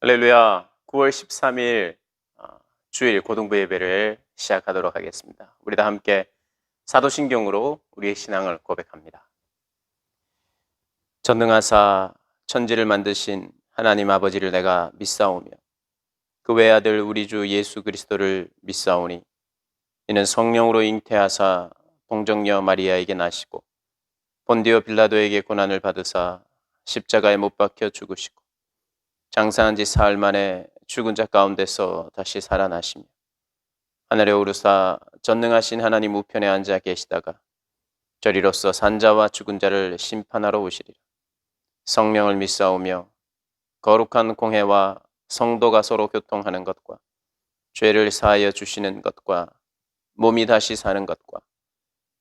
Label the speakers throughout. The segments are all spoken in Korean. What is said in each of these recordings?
Speaker 1: 할렐루야. 9월 13일 주일 고등부 예배를 시작하도록 하겠습니다. 우리 다 함께 사도신경으로 우리의 신앙을 고백합니다. 전능하사 천지를 만드신 하나님 아버지를 내가 믿사오며 그 외아들 우리 주 예수 그리스도를 믿사오니 이는 성령으로 잉태하사 동정녀 마리아에게 나시고 본디오 빌라도에게 고난을 받으사 십자가에 못 박혀 죽으시고 장사한 지 사흘 만에 죽은 자 가운데서 다시 살아나시며 하늘에 오르사 전능하신 하나님 우편에 앉아 계시다가 저리로서 산자와 죽은 자를 심판하러 오시리라. 성령을 믿사오며 거룩한 공회와 성도가 서로 교통하는 것과 죄를 사하여 주시는 것과 몸이 다시 사는 것과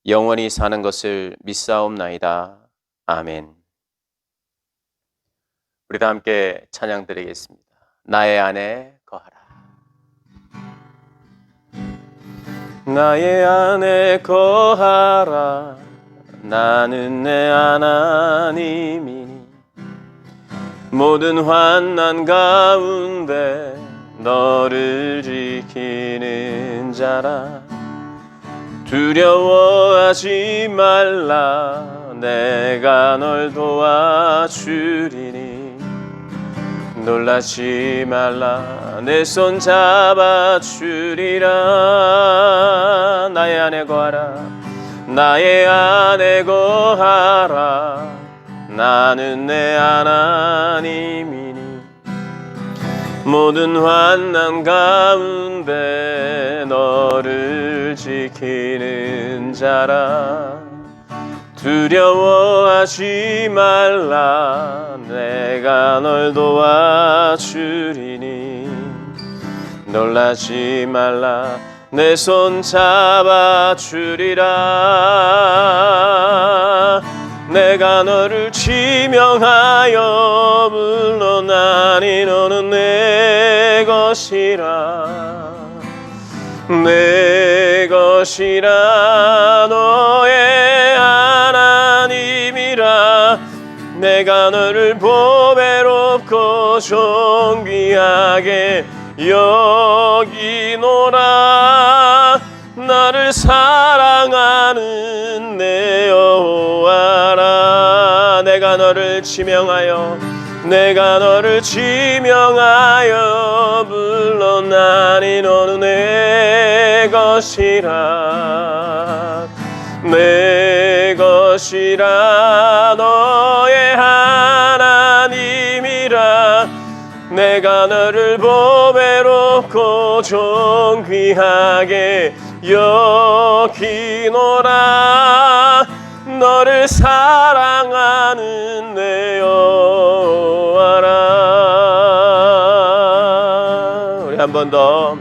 Speaker 1: 영원히 사는 것을 믿사옵나이다. 아멘. 우리 다 함께 찬양 드리겠습니다. 나의 안에 거하라. 나의 안에 거하라. 나는 내 하나님이니 모든 환난 가운데 너를 지키는 자라. 두려워하지 말라. 내가 널 도와주리니 놀라지 말라. 내 손 잡아주리라. 나의 안에 거하라. 나의 안에 거하라. 나는 내 하나님이니 모든 환난 가운데 너를 지키는 자라. 두려워하지 말라. 내가 널 도와주리니 놀라지 말라. 내 손 잡아주리라. 내가 너를 지명하여 불러나니 너는 내 것이라. 내 것이라. 너의 하나님이라. 내가 너를 보배롭고 존귀하게 여기노라. 나를 사랑하는 내 여호와라. 내가 너를 지명하여 불러나니 너는 내 것이라. 내 것이라. 너의 하나님이라. 내가 너를 보배롭고 존귀하게 여기노라. 너를 사랑하는 내 여호와라. 우리 한 번 더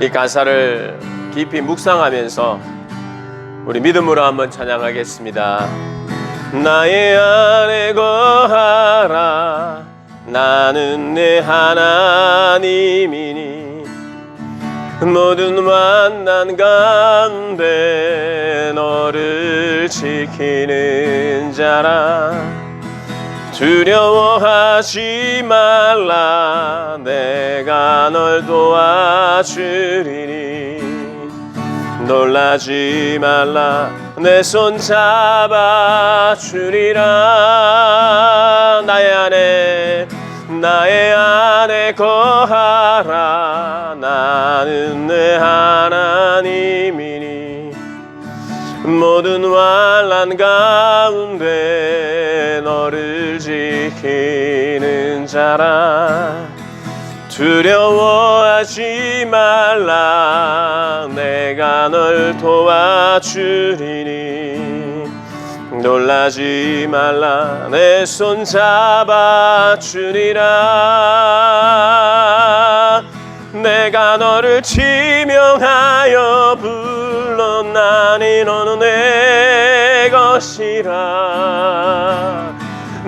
Speaker 1: 이 가사를 깊이 묵상하면서 우리 믿음으로 한번 찬양하겠습니다. 나의 안에 거하라. 나는 내 하나님이니 모든 만난 가운데 너를 지키는 자라. 두려워하지 말라. 내가 널 도와주리니 놀라지 말라. 내 손 잡아주리라. 나의 안에 거하라. 나는 내 하나님이니 모든 환난 가운데 너를 지키는 자라. 두려워하지 말라. 내가 널 도와주리니 놀라지 말라. 내 손 잡아주리라. 내가 너를 지명하여 불러나니 너는 내 것이라.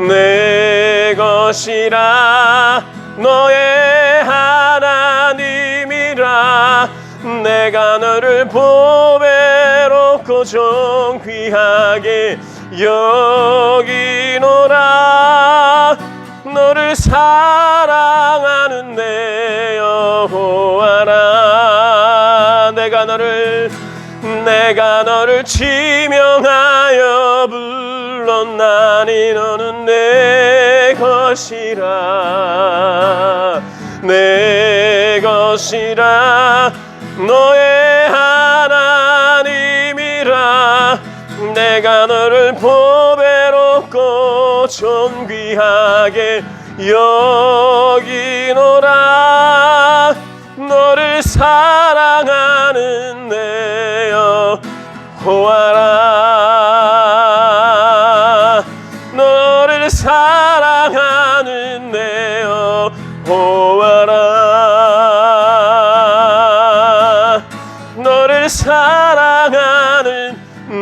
Speaker 1: 내 것이라. 너의 하나님이라. 내가 너를 보배롭고 존귀하게 여기노라. 너를 내가 너를 지명하여 불렀나니 너는 내 것이라 내 것이라 너의 하나님이라 내가 너를 보배롭고 존귀하게 여기노라 너를 사랑하는 내 여호와라 너를 사랑하는 내 여호와라 너를 사랑하는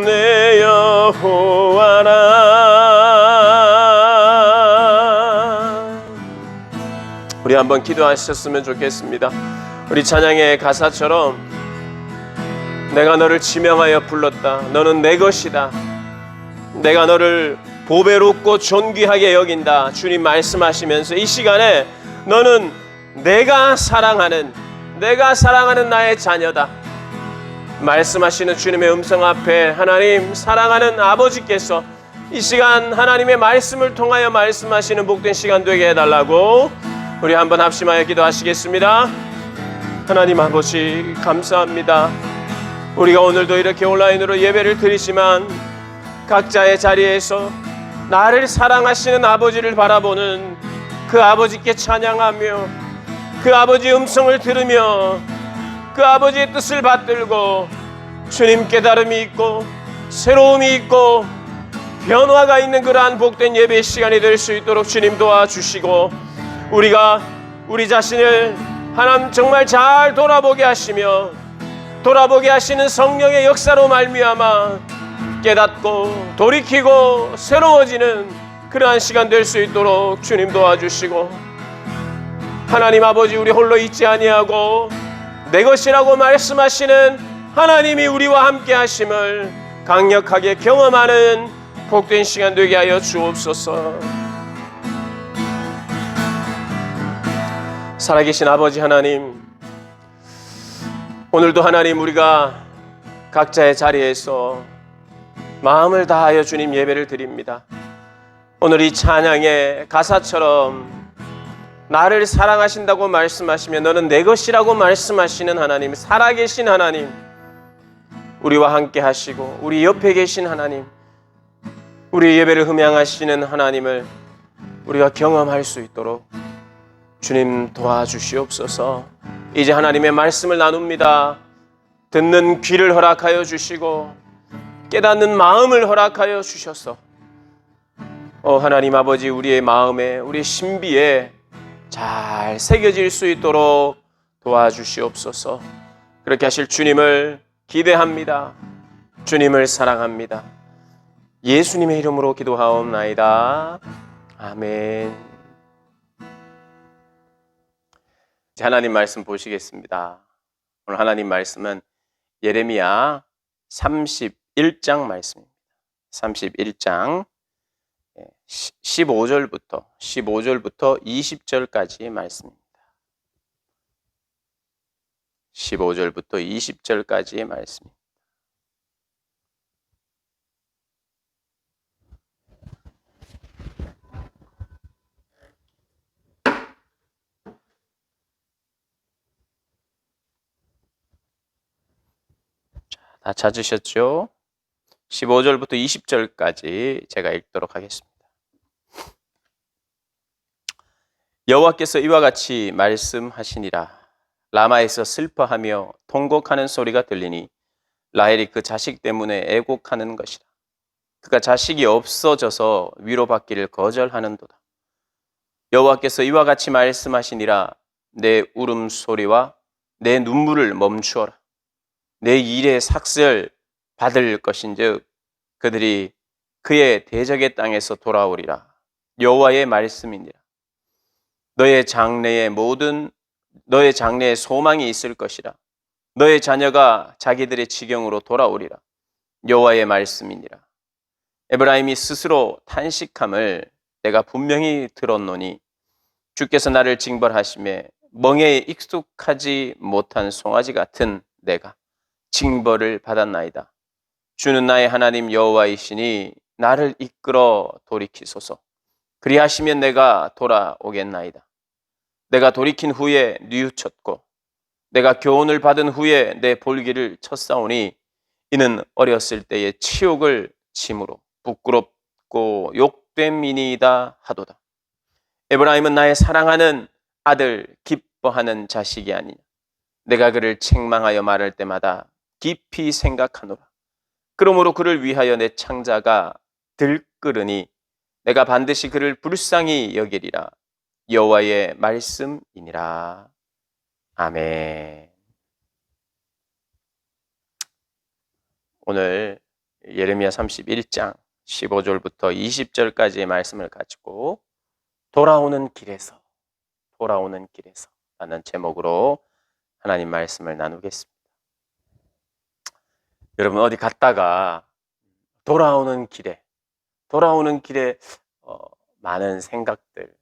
Speaker 1: 내 여호와라. 우리 한번 기도하셨으면 좋겠습니다. 우리 찬양의 가사처럼 내가 너를 지명하여 불렀다. 너는 내 것이다. 내가 너를 보배롭고 존귀하게 여긴다. 주님 말씀하시면서 이 시간에 너는 내가 사랑하는 나의 자녀다. 말씀하시는 주님의 음성 앞에 하나님 사랑하는 아버지께서 이 시간 하나님의 말씀을 통하여 말씀하시는 복된 시간 되게 해달라고 우리 한번 합심하여 기도하시겠습니다. 하나님 아버지 감사합니다. 우리가 오늘도 이렇게 온라인으로 예배를 드리지만 각자의 자리에서 나를 사랑하시는 아버지를 바라보는 그 아버지께 찬양하며 그 아버지의 음성을 들으며 그 아버지의 뜻을 받들고 주님 깨달음이 있고 새로움이 있고 변화가 있는 그러한 복된 예배 시간이 될 수 있도록 주님 도와주시고 우리가 우리 자신을 하나님 정말 잘 돌아보게 하시며 돌아보게 하시는 성령의 역사로 말미암아 깨닫고 돌이키고 새로워지는 그러한 시간 될 수 있도록 주님 도와주시고 하나님 아버지 우리 홀로 있지 아니하고 내 것이라고 말씀하시는 하나님이 우리와 함께 하심을 강력하게 경험하는 복된 시간 되게 하여 주옵소서. 살아계신 아버지 하나님, 오늘도 하나님 우리가 각자의 자리에서 마음을 다하여 주님 예배를 드립니다. 오늘 이 찬양의 가사처럼 나를 사랑하신다고 말씀하시며 너는 내 것이라고 말씀하시는 하나님, 살아계신 하나님, 우리와 함께 하시고 우리 옆에 계신 하나님, 우리 예배를 흠양하시는 하나님을 우리가 경험할 수 있도록 주님 도와주시옵소서. 이제 하나님의 말씀을 나눕니다. 듣는 귀를 허락하여 주시고 깨닫는 마음을 허락하여 주셔서 하나님 아버지 우리의 마음에 우리의 신비에 잘 새겨질 수 있도록 도와주시옵소서. 그렇게 하실 주님을 기대합니다. 주님을 사랑합니다. 예수님의 이름으로 기도하옵나이다. 아멘. 하나님 말씀 보시겠습니다. 오늘 하나님 말씀은 예레미야 31장 말씀입니다. 31장 15절부터 20절까지의 말씀입니다. 15절부터 20절까지의 말씀입니다. 다 찾으셨죠? 15절부터 20절까지 제가 읽도록 하겠습니다. 여호와께서 이와 같이 말씀하시니라. 라마에서 슬퍼하며 통곡하는 소리가 들리니 라헬이 그 자식 때문에 애곡하는 것이라. 그가 자식이 없어져서 위로받기를 거절하는도다. 여호와께서 이와 같이 말씀하시니라. 내 울음소리와 내 눈물을 멈추어라. 내 일의 삭슬 받을 것인즉 그들이 그의 대적의 땅에서 돌아오리라. 여호와의 말씀이니라. 너의 장래에 소망이 있을 것이라. 너의 자녀가 자기들의 지경으로 돌아오리라. 여호와의 말씀이니라. 에브라임이 스스로 탄식함을 내가 분명히 들었노니 주께서 나를 징벌하시매 멍에에 익숙하지 못한 송아지 같은 내가 징벌을 받았나이다. 주는 나의 하나님 여호와이시니 나를 이끌어 돌이키소서. 그리하시면 내가 돌아오겠나이다. 내가 돌이킨 후에 뉘우쳤고 내가 교훈을 받은 후에 내 볼기를 쳤사오니 이는 어렸을 때의 치욕을 짐으로 부끄럽고 욕됨이니이다 하도다. 에브라임은 나의 사랑하는 아들, 기뻐하는 자식이 아니냐. 내가 그를 책망하여 말할 때마다 깊이 생각하노라. 그러므로 그를 위하여 내 창자가 들끓으니 내가 반드시 그를 불쌍히 여기리라. 여호와의 말씀이니라. 아멘. 오늘 예레미야 31장 15절부터 20절까지의 말씀을 가지고 돌아오는 길에서 라는 제목으로 하나님 말씀을 나누겠습니다. 여러분 어디 갔다가 돌아오는 길에 많은 생각들,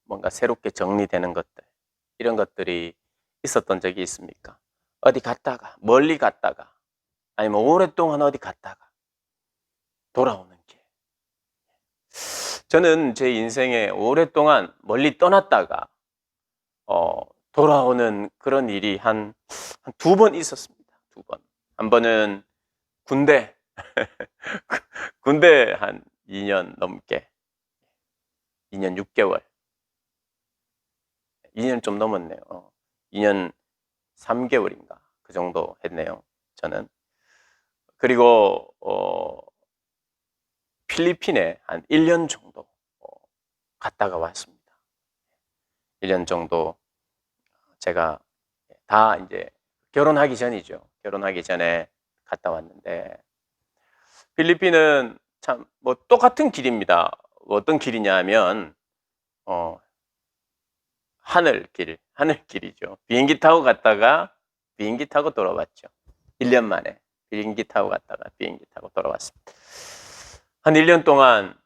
Speaker 1: 뭔가 새롭게 정리되는 것들, 이런 것들이 있었던 적이 있습니까? 어디 갔다가, 멀리 갔다가, 아니면 오랫동안 어디 갔다가 돌아오는 길. 저는 제 인생에 오랫동안 멀리 떠났다가 돌아오는 그런 일이 한 두 번 있었습니다. 두 번. 한 번은 군대 한 2년 넘게, 2년 6개월, 2년 좀 넘었네요. 2년 3개월인가 그 정도 했네요. 저는. 그리고 필리핀에 한 1년 정도 갔다가 왔습니다. 1년 정도 제가 다 이제 결혼하기 전이죠. 결혼하기 전에 갔다 왔는데 필리핀은 참 뭐 똑같은 길입니다. 어떤 길이냐면 하늘길이죠. 비행기 타고 갔다가 비행기 타고 돌아왔죠. 1년 만에 비행기 타고 갔다가 비행기 타고 돌아왔습니다. 한 1년 동안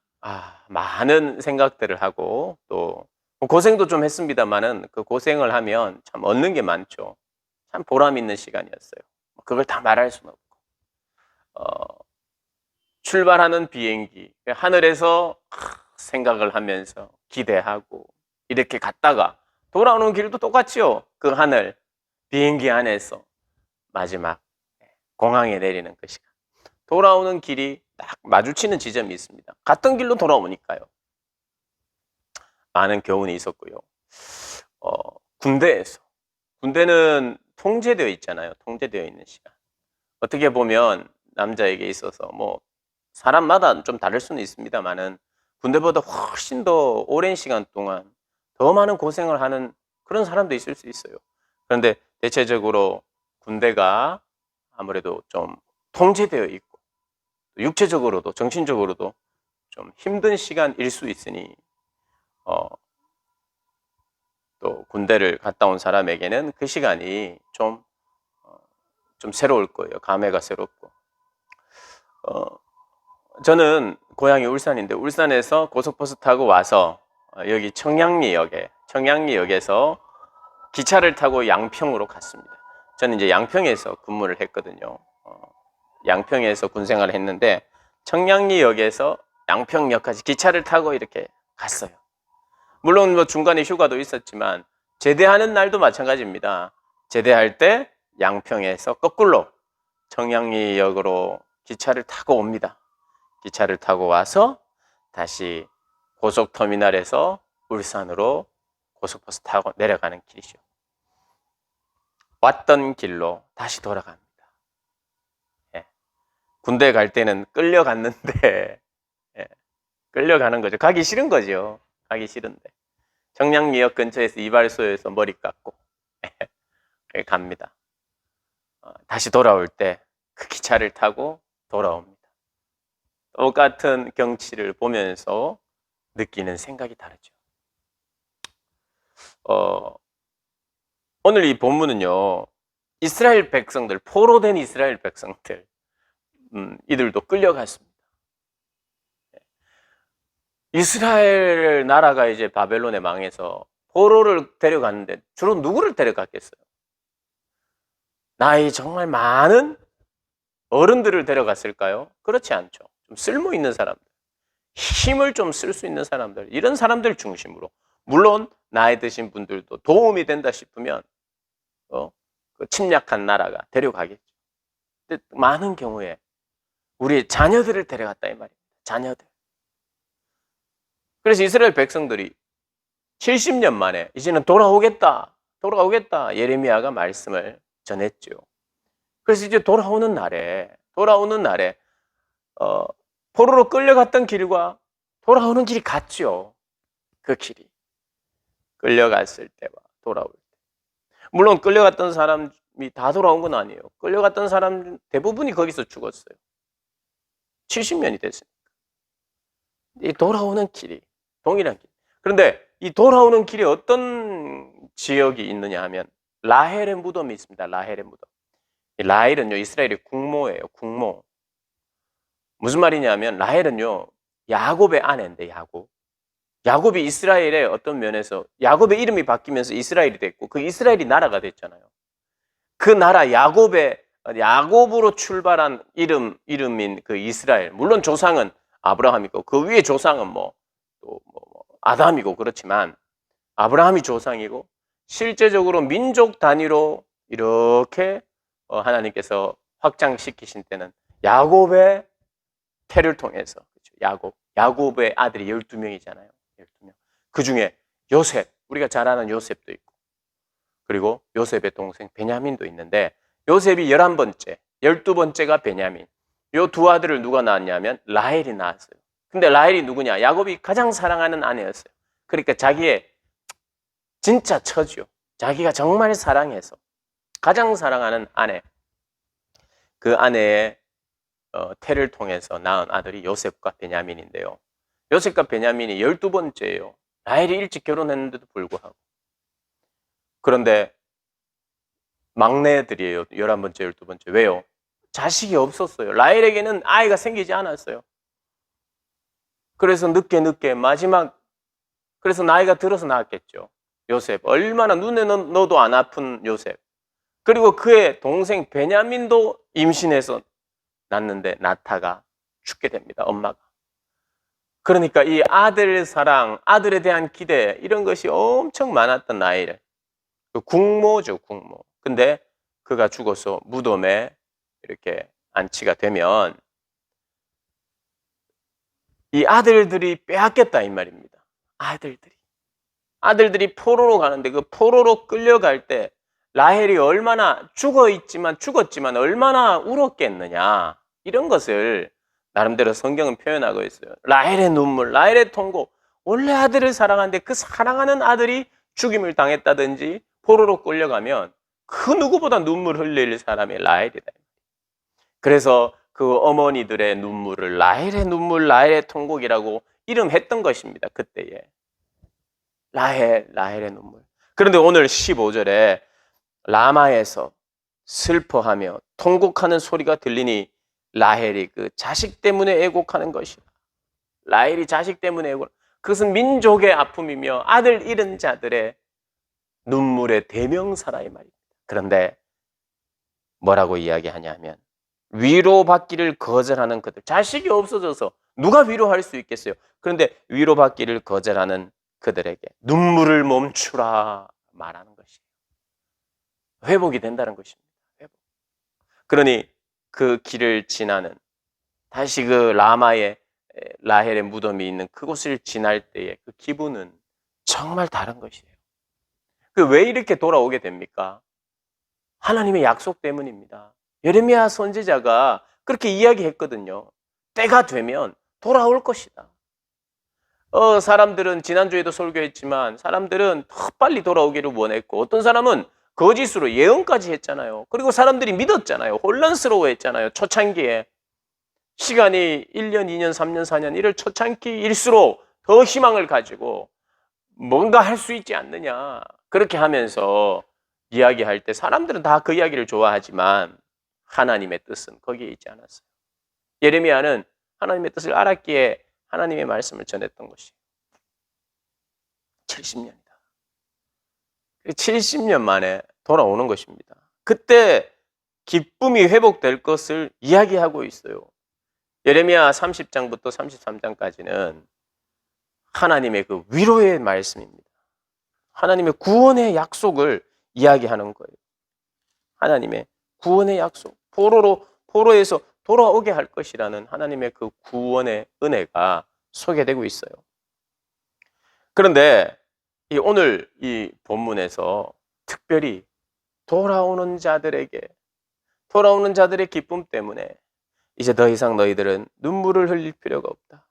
Speaker 1: 많은 생각들을 하고 또 고생도 좀 했습니다만은 그 고생을 하면 참 얻는 게 많죠. 참 보람 있는 시간이었어요. 그걸 다 말할 수는 없고 출발하는 비행기 하늘에서 생각을 하면서 기대하고 이렇게 갔다가 돌아오는 길도 똑같지요. 그 하늘 비행기 안에서 마지막 공항에 내리는 그 시간, 돌아오는 길이 딱 마주치는 지점이 있습니다. 같은 길로 돌아오니까요. 많은 교훈이 있었고요. 군대는 통제되어 있잖아요. 통제되어 있는 시간. 어떻게 보면 남자에게 있어서 뭐 사람마다 좀 다를 수는 있습니다만은 군대보다 훨씬 더 오랜 시간 동안 더 많은 고생을 하는 그런 사람도 있을 수 있어요. 그런데 대체적으로 군대가 아무래도 좀 통제되어 있고 육체적으로도 정신적으로도 좀 힘든 시간일 수 있으니 또 군대를 갔다 온 사람에게는 그 시간이 좀 새로울 거예요. 감회가 새롭고. 저는 고향이 울산인데 울산에서 고속버스 타고 와서 여기 청량리역에서 기차를 타고 양평으로 갔습니다. 저는 이제 양평에서 근무를 했거든요. 양평에서 군생활을 했는데 청량리역에서 양평역까지 기차를 타고 이렇게 갔어요. 물론 뭐 중간에 휴가도 있었지만 제대하는 날도 마찬가지입니다. 제대할 때 양평에서 거꾸로 청량리역으로 기차를 타고 옵니다. 기차를 타고 와서 다시 고속터미널에서 울산으로 고속버스 타고 내려가는 길이죠. 왔던 길로 다시 돌아갑니다. 군대 갈 때는 끌려갔는데 끌려가는 거죠. 가기 싫은 거죠. 가기 싫은데 청량리역 근처에서 이발소에서 머리 깎고 갑니다. 다시 돌아올 때 그 기차를 타고 돌아옵니다. 똑같은 경치를 보면서 느끼는 생각이 다르죠. 오늘 이 본문은요, 이스라엘 백성들, 포로된 이스라엘 백성들, 이들도 끌려갔습니다. 이스라엘 나라가 이제 바벨론에 망해서 포로를 데려갔는데 주로 누구를 데려갔겠어요? 나이 정말 많은 어른들을 데려갔을까요? 그렇지 않죠. 좀 쓸모 있는 사람들, 힘을 좀 쓸 수 있는 사람들, 이런 사람들 중심으로. 물론 나이 드신 분들도 도움이 된다 싶으면 그 침략한 나라가 데려가겠죠. 근데 많은 경우에 우리 자녀들을 데려갔다 이 말입니다. 자녀들. 그래서 이스라엘 백성들이 70년 만에 이제는 돌아오겠다. 예레미야가 말씀을 전했죠. 그래서 이제 돌아오는 날에 포로로 끌려갔던 길과 돌아오는 길이 같죠. 그 길이. 끌려갔을 때와 돌아올 때. 물론 끌려갔던 사람이 다 돌아온 건 아니에요. 끌려갔던 사람 대부분이 거기서 죽었어요. 70년이 됐으니까. 이 돌아오는 길이 동일한 길. 그런데 이 돌아오는 길에 어떤 지역이 있느냐 하면 라헬의 무덤이 있습니다. 라헬의 무덤. 이 라헬은요, 이스라엘의 국모예요. 국모. 무슨 말이냐면 라헬은요, 야곱의 아내인데 야곱이 이스라엘의 어떤 면에서 야곱의 이름이 바뀌면서 이스라엘이 됐고 그 이스라엘이 나라가 됐잖아요. 그 나라 야곱으로 출발한 이름인 그 이스라엘. 물론 조상은 아브라함이고 그 위에 조상은 아담이고 그렇지만 아브라함이 조상이고 실제적으로 민족 단위로 이렇게 하나님께서 확장시키신 때는 야곱의 태를 통해서 그렇죠. 야곱의 아들이 12명이잖아요. 12명. 그 중에 요셉, 우리가 잘 아는 요셉도 있고 그리고 요셉의 동생 베냐민도 있는데 요셉이 11번째, 12번째가 베냐민. 요 두 아들을 누가 낳았냐면 라헬이 낳았어요. 근데 라헬이 누구냐? 야곱이 가장 사랑하는 아내였어요. 그러니까 자기의 진짜 처지요. 자기가 정말 사랑해서 가장 사랑하는 아내. 그 아내의 태를 통해서 낳은 아들이 요셉과 베냐민인데요. 요셉과 베냐민이 12번째예요. 라헬이 일찍 결혼했는데도 불구하고. 그런데 막내들이에요. 11번째, 12번째. 왜요? 자식이 없었어요. 라헬에게는 아이가 생기지 않았어요. 그래서 늦게 마지막 그래서 나이가 들어서 낳았겠죠. 요셉. 얼마나 눈에 넣어도 안 아픈 요셉. 그리고 그의 동생 베냐민도 임신해서 낳는데 낳다가 죽게 됩니다. 엄마가. 그러니까 이 아들 사랑, 아들에 대한 기대 이런 것이 엄청 많았던 라헬. 국모죠, 국모. 근데 그가 죽어서 무덤에 이렇게 안치가 되면 이 아들들이 빼앗겼다 이 말입니다. 아들들이 포로로 가는데 그 포로로 끌려갈 때 라헬이 얼마나 죽었지만 얼마나 울었겠느냐 이런 것을 나름대로 성경은 표현하고 있어요. 라헬의 눈물, 라헬의 통고. 원래 아들을 사랑하는데 그 사랑하는 아들이 죽임을 당했다든지 포로로 끌려가면 그 누구보다 눈물 흘릴 사람이 라헬이다. 그래서 그 어머니들의 눈물을 라헬의 눈물, 라헬의 통곡이라고 이름했던 것입니다. 그때에. 라헬의 눈물. 그런데 오늘 15절에 라마에서 슬퍼하며 통곡하는 소리가 들리니 라헬이 그 자식 때문에 애곡하는 것이다. 라헬이 자식 때문에 애곡. 그것은 민족의 아픔이며 아들 잃은 자들의 눈물의 대명사라 이 말입니다. 그런데 뭐라고 이야기하냐면 위로받기를 거절하는 그들. 자식이 없어져서 누가 위로할 수 있겠어요? 그런데 위로받기를 거절하는 그들에게 눈물을 멈추라 말하는 것이에요. 회복이 된다는 것입니다. 회복. 그러니 그 길을 지나는 다시 그 라헬의 무덤이 있는 그곳을 지날 때의 그 기분은 정말 다른 것이에요. 그 왜 이렇게 돌아오게 됩니까? 하나님의 약속 때문입니다. 예레미야 선지자가 그렇게 이야기했거든요. 때가 되면 돌아올 것이다. 사람들은 지난주에도 설교했지만 사람들은 더 빨리 돌아오기를 원했고 어떤 사람은 거짓으로 예언까지 했잖아요. 그리고 사람들이 믿었잖아요. 혼란스러워했잖아요. 초창기에. 시간이 1년, 2년, 3년, 4년 이럴 초창기일수록 더 희망을 가지고 뭔가 할 수 있지 않느냐. 그렇게 하면서 이야기할 때 사람들은 다 그 이야기를 좋아하지만 하나님의 뜻은 거기에 있지 않았어요. 예레미야는 하나님의 뜻을 알았기에 하나님의 말씀을 전했던 것이 70년이다. 70년 만에 돌아오는 것입니다. 그때 기쁨이 회복될 것을 이야기하고 있어요. 예레미야 30장부터 33장까지는 하나님의 그 위로의 말씀입니다. 하나님의 구원의 약속을 이야기하는 거예요. 하나님의 구원의 약속, 포로에서 돌아오게 할 것이라는 하나님의 그 구원의 은혜가 소개되고 있어요. 그런데 오늘 이 본문에서 특별히 돌아오는 자들의 기쁨 때문에 이제 더 이상 너희들은 눈물을 흘릴 필요가 없다.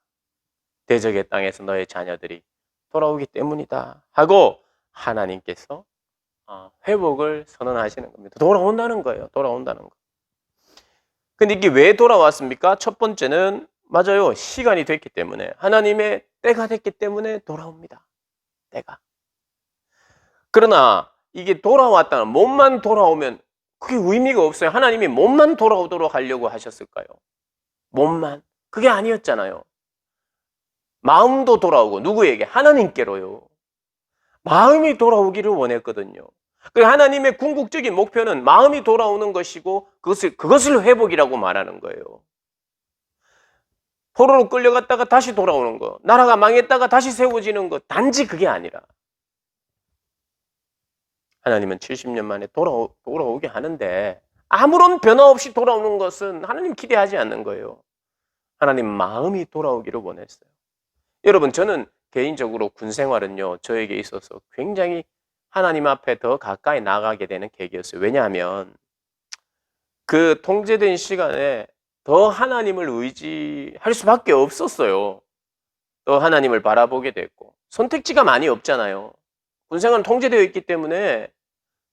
Speaker 1: 대적의 땅에서 너의 자녀들이 돌아오기 때문이다 하고 하나님께서 회복을 선언하시는 겁니다. 돌아온다는 거예요. 돌아온다는 거. 근데 이게 왜 돌아왔습니까? 첫 번째는 맞아요. 시간이 됐기 때문에, 하나님의 때가 됐기 때문에 돌아옵니다. 때가. 그러나 이게 돌아왔다는, 몸만 돌아오면 그게 의미가 없어요. 하나님이 몸만 돌아오도록 하려고 하셨을까요? 몸만? 그게 아니었잖아요. 마음도 돌아오고, 누구에게? 하나님께로요. 마음이 돌아오기를 원했거든요. 그리고 하나님의 궁극적인 목표는 마음이 돌아오는 것이고 그것을 회복이라고 말하는 거예요. 포로로 끌려갔다가 다시 돌아오는 거, 나라가 망했다가 다시 세워지는 거, 단지 그게 아니라 하나님은 70년 만에 돌아오게 하는데 아무런 변화 없이 돌아오는 것은 하나님 기대하지 않는 거예요. 하나님 마음이 돌아오기를 원했어요. 여러분, 저는 개인적으로 군 생활은요, 저에게 있어서 굉장히 하나님 앞에 더 가까이 나가게 되는 계기였어요. 왜냐하면 그 통제된 시간에 더 하나님을 의지할 수밖에 없었어요. 더 하나님을 바라보게 됐고, 선택지가 많이 없잖아요. 군 생활은 통제되어 있기 때문에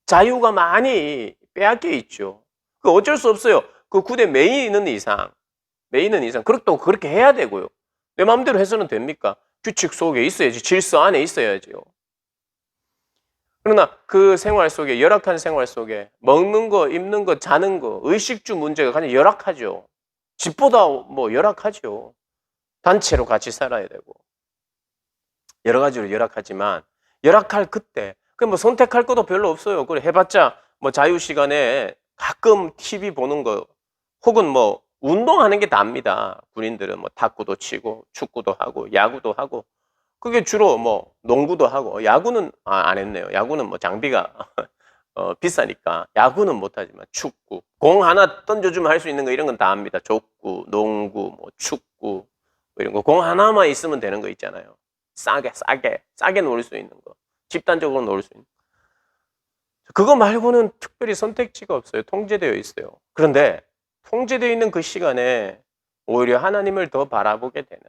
Speaker 1: 자유가 많이 빼앗겨 있죠. 그 어쩔 수 없어요. 그 군대 메이는 이상 그렇게 해야 되고요. 내 마음대로 해서는 됩니까? 규칙 속에 있어야지. 질서 안에 있어야지요. 그러나 그 생활 속에, 열악한 생활 속에 먹는 거, 입는 거, 자는 거, 의식주 문제가 가장 열악하죠. 집보다 열악하죠. 단체로 같이 살아야 되고. 여러 가지로 열악하지만 열악할 그때 선택할 것도 별로 없어요. 그래 해봤자 자유 시간에 가끔 TV 보는 거 혹은 운동하는 게 답니다. 군인들은 탁구도 치고 축구도 하고 야구도 하고, 그게 주로 농구도 하고, 야구는 안 했네요. 야구는 장비가 비싸니까 야구는 못하지만 축구, 공 하나 던져주면 할 수 있는 거 이런 건 다 합니다. 족구, 농구, 축구 이런 거 공 하나만 있으면 되는 거 있잖아요. 싸게 놀 수 있는 거, 집단적으로 놀 수 있는 거. 그거 말고는 특별히 선택지가 없어요. 통제되어 있어요. 그런데 통제되어 있는 그 시간에 오히려 하나님을 더 바라보게 되는,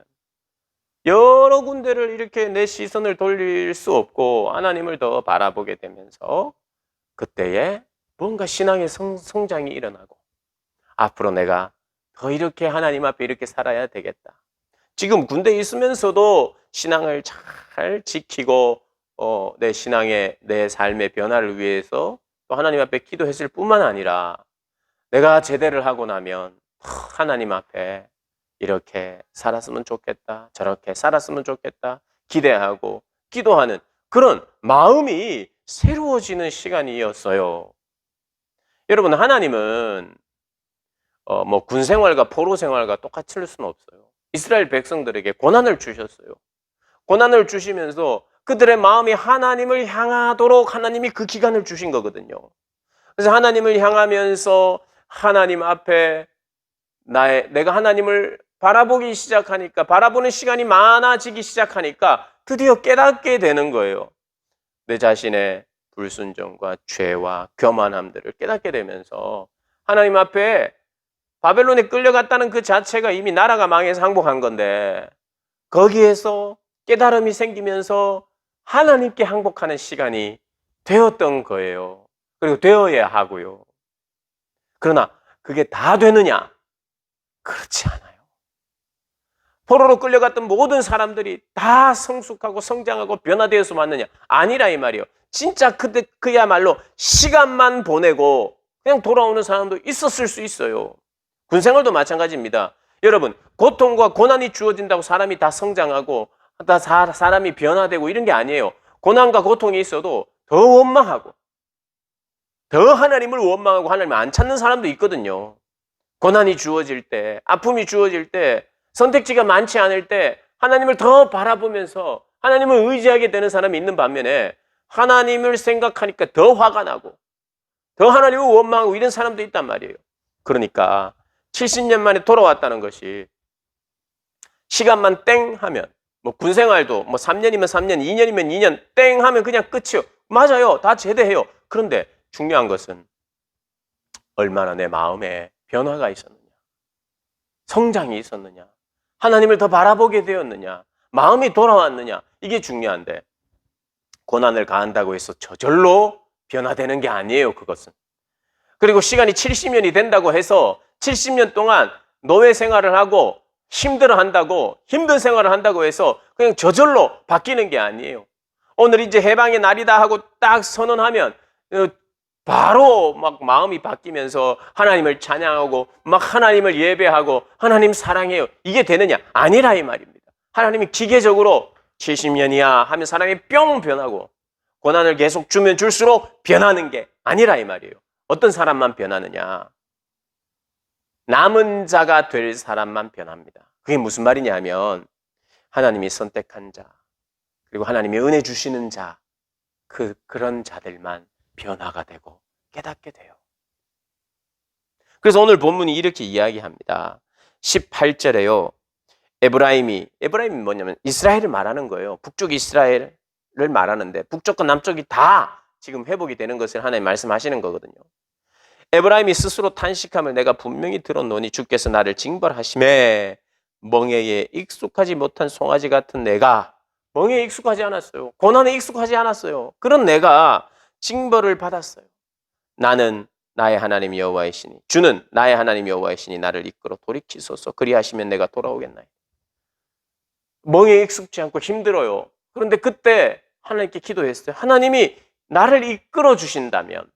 Speaker 1: 여러 군데를 이렇게 내 시선을 돌릴 수 없고 하나님을 더 바라보게 되면서 그때에 뭔가 신앙의 성장이 일어나고, 앞으로 내가 더 이렇게 하나님 앞에 이렇게 살아야 되겠다. 지금 군대에 있으면서도 신앙을 잘 지키고 내 삶의 변화를 위해서 또 하나님 앞에 기도했을 뿐만 아니라 내가 제대를 하고 나면 하나님 앞에 이렇게 살았으면 좋겠다, 저렇게 살았으면 좋겠다 기대하고 기도하는 그런 마음이 새로워지는 시간이었어요. 여러분, 하나님은 군 생활과 포로 생활과 똑같을 수는 없어요. 이스라엘 백성들에게 고난을 주셨어요. 고난을 주시면서 그들의 마음이 하나님을 향하도록 하나님이 그 기간을 주신 거거든요. 그래서 하나님을 향하면서 하나님 앞에 내가 하나님을 바라보기 시작하니까, 바라보는 시간이 많아지기 시작하니까 드디어 깨닫게 되는 거예요. 내 자신의 불순종과 죄와 교만함들을 깨닫게 되면서 하나님 앞에 바벨론에 끌려갔다는 그 자체가 이미 나라가 망해서 항복한 건데, 거기에서 깨달음이 생기면서 하나님께 항복하는 시간이 되었던 거예요. 그리고 되어야 하고요. 그러나 그게 다 되느냐? 그렇지 않아요. 포로로 끌려갔던 모든 사람들이 다 성숙하고 성장하고 변화되어서 왔느냐? 아니라 이 말이에요. 진짜 그야말로 시간만 보내고 그냥 돌아오는 사람도 있었을 수 있어요. 군생활도 마찬가지입니다. 여러분, 고통과 고난이 주어진다고 사람이 다 성장하고 다 사람이 변화되고 이런 게 아니에요. 고난과 고통이 있어도 더 원망하고 더 하나님을 원망하고 하나님을 안 찾는 사람도 있거든요. 고난이 주어질 때, 아픔이 주어질 때, 선택지가 많지 않을 때 하나님을 더 바라보면서 하나님을 의지하게 되는 사람이 있는 반면에 하나님을 생각하니까 더 화가 나고 더 하나님을 원망하고 이런 사람도 있단 말이에요. 그러니까 70년 만에 돌아왔다는 것이 시간만 땡 하면 뭐 군생활도 뭐 3년이면 3년, 2년이면 2년 땡 하면 그냥 끝이요. 맞아요. 다 제대해요. 그런데 중요한 것은 얼마나 내 마음에 변화가 있었느냐, 성장이 있었느냐, 하나님을 더 바라보게 되었느냐, 마음이 돌아왔느냐, 이게 중요한데 고난을 가한다고 해서 저절로 변화되는 게 아니에요. 그것은. 그리고 시간이 70년이 된다고 해서 70년 동안 노예 생활을 하고 힘들어한다고, 힘든 생활을 한다고 해서 그냥 저절로 바뀌는 게 아니에요. 오늘 이제 해방의 날이다 하고 딱 선언하면 바로 막 마음이 바뀌면서 하나님을 찬양하고 막 하나님을 예배하고 하나님 사랑해요. 이게 되느냐? 아니라 이 말입니다. 하나님이 기계적으로 70년이야 하면 사람이 뿅 변하고 고난을 계속 주면 줄수록 변하는 게 아니라 이 말이에요. 어떤 사람만 변하느냐? 남은 자가 될 사람만 변합니다. 그게 무슨 말이냐 하면 하나님이 선택한 자, 그리고 하나님이 은혜 주시는 자, 그런 자들만 변화가 되고 깨닫게 돼요. 그래서 오늘 본문이 이렇게 이야기합니다. 18절에요. 에브라임이 뭐냐면 이스라엘을 말하는 거예요. 북쪽 이스라엘을 말하는데 북쪽과 남쪽이 다 지금 회복이 되는 것을 하나님 말씀하시는 거거든요. 에브라임이 스스로 탄식함을 내가 분명히 들었노니 주께서 나를 징벌하심에 멍에에 익숙하지 못한 송아지 같은 내가, 멍에에 익숙하지 않았어요. 고난에 익숙하지 않았어요. 그런 내가 징벌을 받았어요. 나는 나의 하나님 여호와이시니, 주는 나의 하나님 여호와이시니 나를 이끌어 돌이키소서. 그리하시면 내가 돌아오겠나이다. 멍에에 익숙지 않고 힘들어요. 그런데 그때 하나님께 기도했어요. 하나님이 나를 이끌어 주신다면,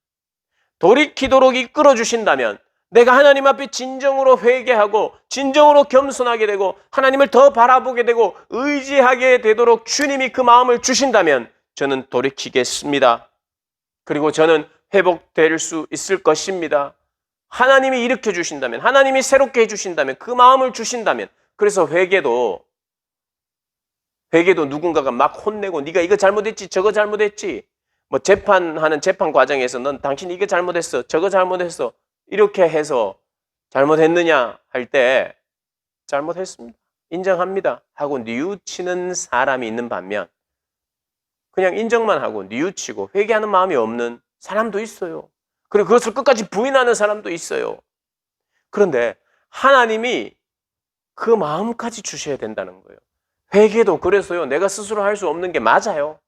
Speaker 1: 돌이키도록 이끌어 주신다면 내가 하나님 앞에 진정으로 회개하고 진정으로 겸손하게 되고 하나님을 더 바라보게 되고 의지하게 되도록 주님이 그 마음을 주신다면 저는 돌이키겠습니다. 그리고 저는 회복될 수 있을 것입니다. 하나님이 일으켜 주신다면, 하나님이 새롭게 해주신다면, 그 마음을 주신다면, 그래서 회개도 누군가가 막 혼내고 네가 이거 잘못했지 저거 잘못했지, 뭐 재판하는 재판 과정에서 넌 당신 이거 잘못했어 저거 잘못했어 이렇게 해서 잘못했느냐 할 때 잘못했습니다, 인정합니다 하고 뉘우치는 사람이 있는 반면 그냥 인정만 하고 뉘우치고 회개하는 마음이 없는 사람도 있어요. 그리고 그것을 끝까지 부인하는 사람도 있어요. 그런데 하나님이 그 마음까지 주셔야 된다는 거예요. 회개도 그래서요, 내가 스스로 할 수 없는 게 맞아요.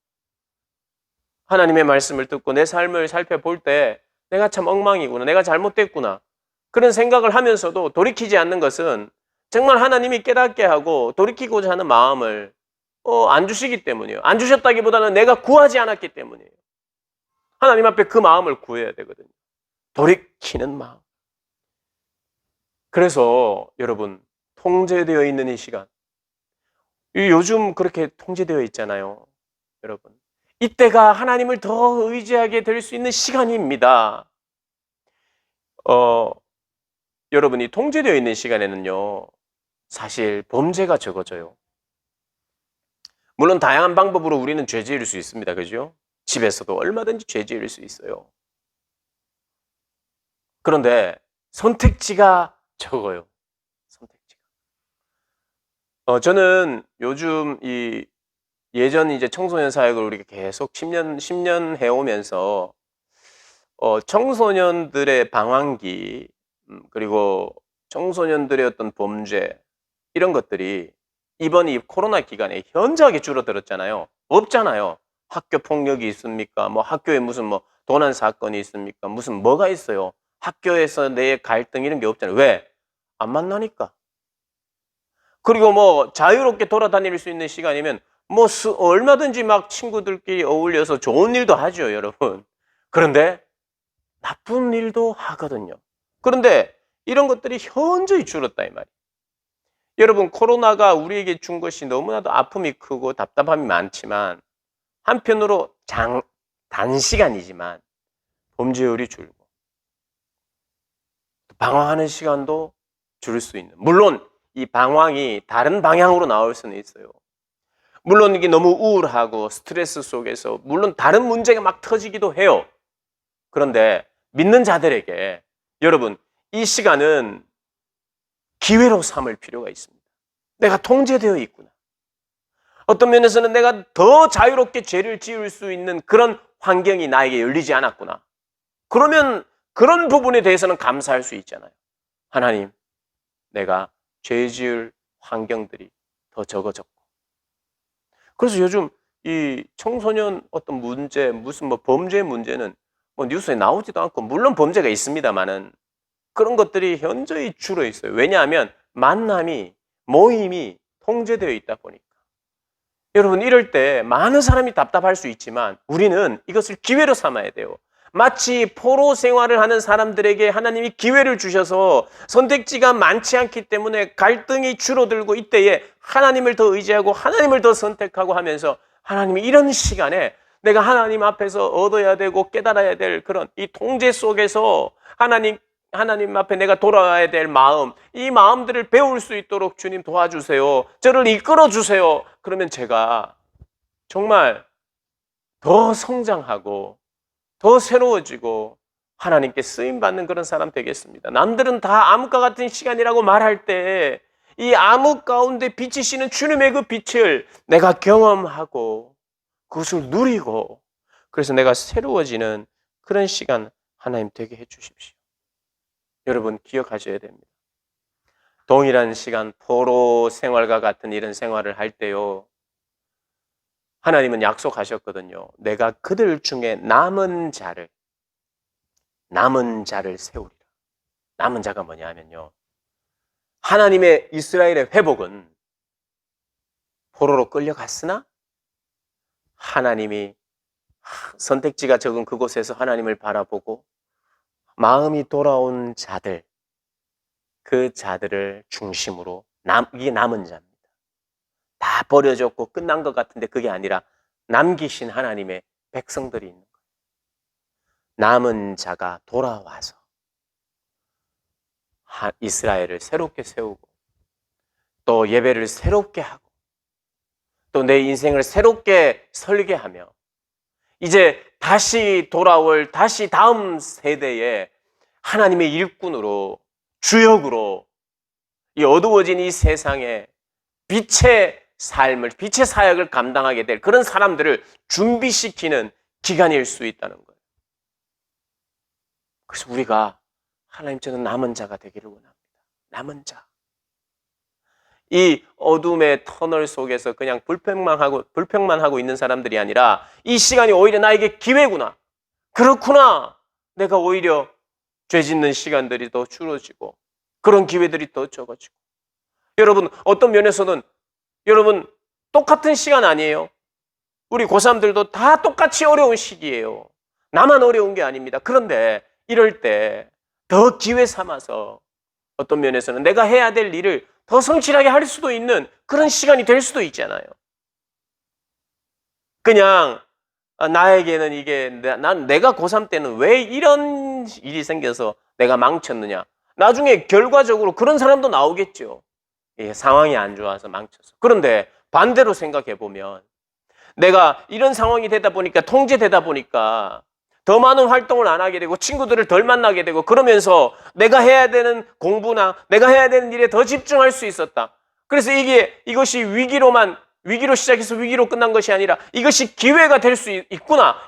Speaker 1: 하나님의 말씀을 듣고 내 삶을 살펴볼 때 내가 참 엉망이구나, 내가 잘못됐구나, 그런 생각을 하면서도 돌이키지 않는 것은 정말 하나님이 깨닫게 하고 돌이키고자 하는 마음을 안 주시기 때문이에요. 안 주셨다기보다는 내가 구하지 않았기 때문이에요. 하나님 앞에 그 마음을 구해야 되거든요. 돌이키는 마음. 그래서 여러분, 통제되어 있는 이 시간, 요즘 그렇게 통제되어 있잖아요. 여러분, 이때가 하나님을 더 의지하게 될 수 있는 시간입니다. 여러분이 통제되어 있는 시간에는요, 사실 범죄가 적어져요. 물론 다양한 방법으로 우리는 죄 지을 수 있습니다. 그죠? 집에서도 얼마든지 죄 지을 수 있어요. 그런데 선택지가 적어요. 선택지가. 저는 요즘 예전 이제 청소년 사역을 우리가 계속 10년 해오면서 청소년들의 방황기, 그리고 청소년들의 어떤 범죄, 이런 것들이 이번 이 코로나 기간에 현저하게 줄어들었잖아요. 없잖아요. 학교 폭력이 있습니까? 뭐 학교에 무슨 뭐 도난 사건이 있습니까? 무슨 뭐가 있어요? 학교에서 내 갈등 이런 게 없잖아요. 왜? 안 만나니까. 그리고 뭐 자유롭게 돌아다닐 수 있는 시간이면 뭐 얼마든지 막 친구들끼리 어울려서 좋은 일도 하죠, 여러분. 그런데 나쁜 일도 하거든요. 그런데 이런 것들이 현저히 줄었다 이 말이에요. 여러분, 코로나가 우리에게 준 것이 너무나도 아픔이 크고 답답함이 많지만 한편으로 단시간이지만 범죄율이 줄고 방황하는 시간도 줄일 수 있는, 물론 이 방황이 다른 방향으로 나올 수는 있어요. 물론 이게 너무 우울하고 스트레스 속에서 물론 다른 문제가 막 터지기도 해요. 그런데 믿는 자들에게 여러분, 이 시간은 기회로 삼을 필요가 있습니다. 내가 통제되어 있구나. 어떤 면에서는 내가 더 자유롭게 죄를 지을 수 있는 그런 환경이 나에게 열리지 않았구나. 그러면 그런 부분에 대해서는 감사할 수 있잖아요. 하나님, 내가 죄 지을 환경들이 더 적어졌고. 그래서 요즘 이 청소년 어떤 문제, 무슨 뭐 범죄 문제는 뭐 뉴스에 나오지도 않고, 물론 범죄가 있습니다만은 그런 것들이 현저히 줄어 있어요. 왜냐하면 만남이, 모임이 통제되어 있다 보니까. 여러분, 이럴 때 많은 사람이 답답할 수 있지만 우리는 이것을 기회로 삼아야 돼요. 마치 포로 생활을 하는 사람들에게 하나님이 기회를 주셔서 선택지가 많지 않기 때문에 갈등이 줄어들고, 이때에 하나님을 더 의지하고 하나님을 더 선택하고 하면서 하나님이 이런 시간에 내가 하나님 앞에서 얻어야 되고 깨달아야 될 그런 이 통제 속에서 하나님 앞에 내가 돌아와야 될 마음, 이 마음들을 배울 수 있도록 주님 도와주세요. 저를 이끌어 주세요. 그러면 제가 정말 더 성장하고 더 새로워지고 하나님께 쓰임받는 그런 사람 되겠습니다. 남들은 다 암흑과 같은 시간이라고 말할 때 이 암흑 가운데 비치시는 주님의 그 빛을 내가 경험하고 그것을 누리고, 그래서 내가 새로워지는 그런 시간 하나님 되게 해 주십시오. 여러분, 기억하셔야 됩니다. 동일한 시간 포로 생활과 같은 이런 생활을 할 때요, 하나님은 약속하셨거든요. 내가 그들 중에 남은 자를 세우리라. 남은 자가 뭐냐면요, 하나님의 이스라엘의 회복은 포로로 끌려갔으나 하나님이 선택지가 적은 그곳에서 하나님을 바라보고 마음이 돌아온 자들, 그 자들을 중심으로 이게 남은 자입니다. 다 버려졌고 끝난 것 같은데 그게 아니라 남기신 하나님의 백성들이 있는 거예요. 남은 자가 돌아와서 이스라엘을 새롭게 세우고 또 예배를 새롭게 하고 또 내 인생을 새롭게 설계하며 이제 다시 돌아올 다시 다음 세대에 하나님의 일꾼으로, 주역으로 이 어두워진 이 세상에 빛의 삶을, 빛의 사역을 감당하게 될 그런 사람들을 준비시키는 기간일 수 있다는 거예요. 그래서 우리가 하나님, 저는 남은 자가 되기를 원합니다. 남은 자. 이 어둠의 터널 속에서 그냥 불평만 하고 있는 사람들이 아니라 이 시간이 오히려 나에게 기회구나. 그렇구나. 내가 오히려 죄 짓는 시간들이 더 줄어지고 그런 기회들이 더 적어지고. 여러분, 어떤 면에서는 여러분 똑같은 시간 아니에요? 우리 고3들도 다 똑같이 어려운 시기예요. 나만 어려운 게 아닙니다. 그런데 이럴 때 더 기회 삼아서 어떤 면에서는 내가 해야 될 일을 더 성실하게 할 수도 있는 그런 시간이 될 수도 있잖아요. 그냥 나에게는 이게 내가 고3 때는 왜 이런 일이 생겨서 내가 망쳤느냐. 나중에 결과적으로 그런 사람도 나오겠죠. 상황이 안 좋아서 망쳐서. 그런데 반대로 생각해 보면 내가 이런 상황이 되다 보니까, 통제되다 보니까 더 많은 활동을 안 하게 되고 친구들을 덜 만나게 되고 그러면서 내가 해야 되는 공부나 내가 해야 되는 일에 더 집중할 수 있었다. 그래서 이것이 위기로 시작해서 위기로 끝난 것이 아니라 이것이 기회가 될 수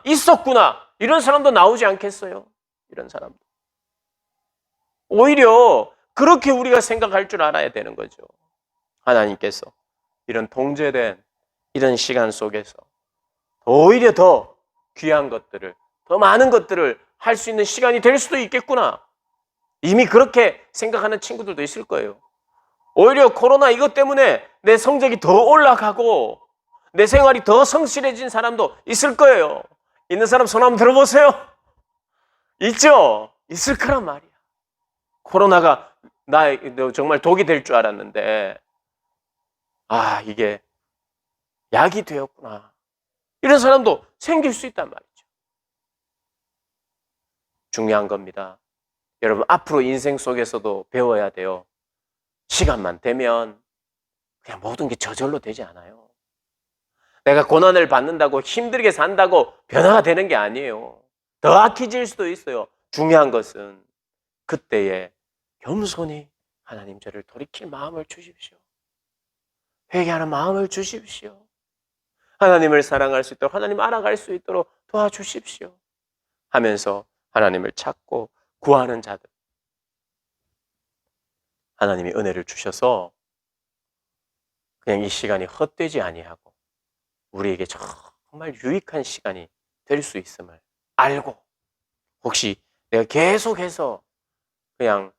Speaker 1: 있었구나. 이런 사람도 나오지 않겠어요? 이런 사람도. 오히려 그렇게 우리가 생각할 줄 알아야 되는 거죠. 하나님께서 이런 통제된 이런 시간 속에서 오히려 더 귀한 것들을, 더 많은 것들을 할 수 있는 시간이 될 수도 있겠구나. 이미 그렇게 생각하는 친구들도 있을 거예요. 오히려 코로나 이것 때문에 내 성적이 더 올라가고 내 생활이 더 성실해진 사람도 있을 거예요. 있는 사람 손 한번 들어보세요. 있죠? 있을 거란 말이야. 코로나가 정말 독이 될 줄 알았는데 이게 약이 되었구나. 이런 사람도 생길 수 있단 말이죠. 중요한 겁니다. 여러분, 앞으로 인생 속에서도 배워야 돼요. 시간만 되면 그냥 모든 게 저절로 되지 않아요. 내가 고난을 받는다고 힘들게 산다고 변화가 되는 게 아니에요. 더 악해질 수도 있어요. 중요한 것은 그때에 겸손히 하나님 저를 돌이킬 마음을 주십시오. 회개하는 마음을 주십시오. 하나님을 사랑할 수 있도록, 하나님 알아갈 수 있도록 도와주십시오 하면서 하나님을 찾고 구하는 자들, 하나님이 은혜를 주셔서 그냥 이 시간이 헛되지 아니하고 우리에게 정말 유익한 시간이 될 수 있음을 알고, 혹시 내가 계속해서 그냥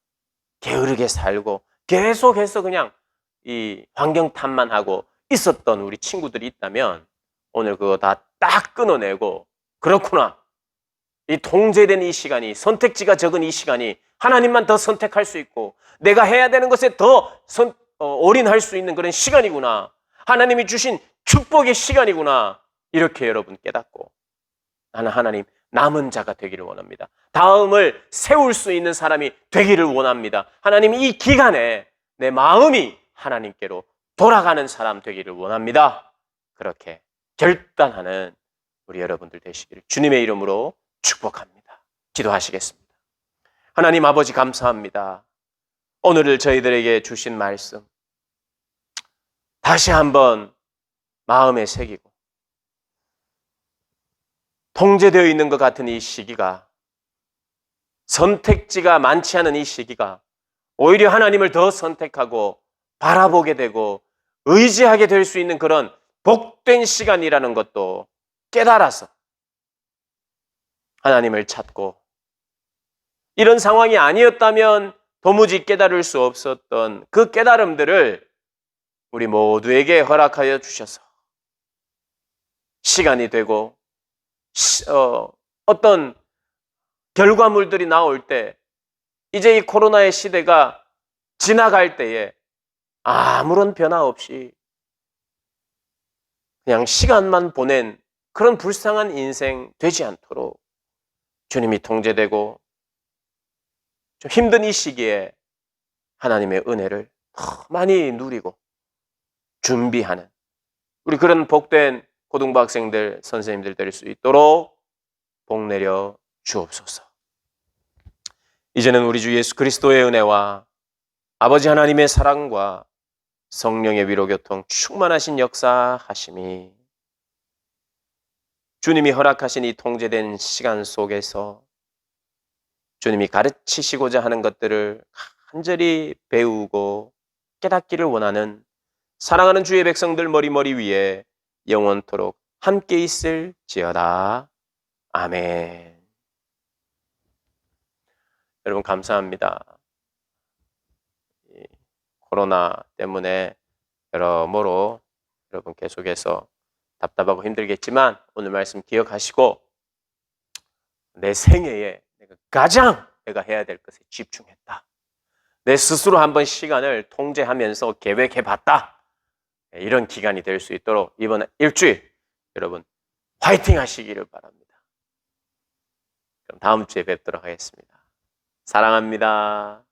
Speaker 1: 게으르게 살고 계속해서 그냥 이 환경 탓만 하고 있었던 우리 친구들이 있다면 오늘 그거 다 딱 끊어내고, 그렇구나, 이 통제된 이 시간이, 선택지가 적은 이 시간이 하나님만 더 선택할 수 있고 내가 해야 되는 것에 더 올인할 수 있는 그런 시간이구나, 하나님이 주신 축복의 시간이구나, 이렇게 여러분 깨닫고 나는 하나님 남은 자가 되기를 원합니다. 다음을 세울 수 있는 사람이 되기를 원합니다. 하나님, 이 기간에 내 마음이 하나님께로 돌아가는 사람 되기를 원합니다. 그렇게 결단하는 우리 여러분들 되시기를 주님의 이름으로 축복합니다. 기도하시겠습니다. 하나님 아버지, 감사합니다. 오늘 저희들에게 주신 말씀 다시 한번 마음에 새기고, 통제되어 있는 것 같은 이 시기가, 선택지가 많지 않은 이 시기가 오히려 하나님을 더 선택하고 바라보게 되고 의지하게 될 수 있는 그런 복된 시간이라는 것도 깨달아서 하나님을 찾고, 이런 상황이 아니었다면 도무지 깨달을 수 없었던 그 깨달음들을 우리 모두에게 허락하여 주셔서 시간이 되고 어떤 결과물들이 나올 때, 이제 이 코로나의 시대가 지나갈 때에 아무런 변화 없이 그냥 시간만 보낸 그런 불쌍한 인생 되지 않도록 주님이 통제되고 좀 힘든 이 시기에 하나님의 은혜를 더 많이 누리고 준비하는 우리 그런 복된 고등부 학생들, 선생님들 될 수 있도록 복 내려 주옵소서. 이제는 우리 주 예수 그리스도의 은혜와 아버지 하나님의 사랑과 성령의 위로교통 충만하신 역사하심이 주님이 허락하신 이 통제된 시간 속에서 주님이 가르치시고자 하는 것들을 간절히 배우고 깨닫기를 원하는 사랑하는 주의 백성들 머리 위에 영원토록 함께 있을지어다. 아멘. 여러분, 감사합니다. 코로나 때문에 여러모로 여러분 계속해서 답답하고 힘들겠지만 오늘 말씀 기억하시고 내 생애에 가장 내가 해야 될 것에 집중했다. 내 스스로 한번 시간을 통제하면서 계획해봤다. 이런 기간이 될 수 있도록 이번 일주일 여러분 화이팅 하시기를 바랍니다. 그럼 다음 주에 뵙도록 하겠습니다. 사랑합니다.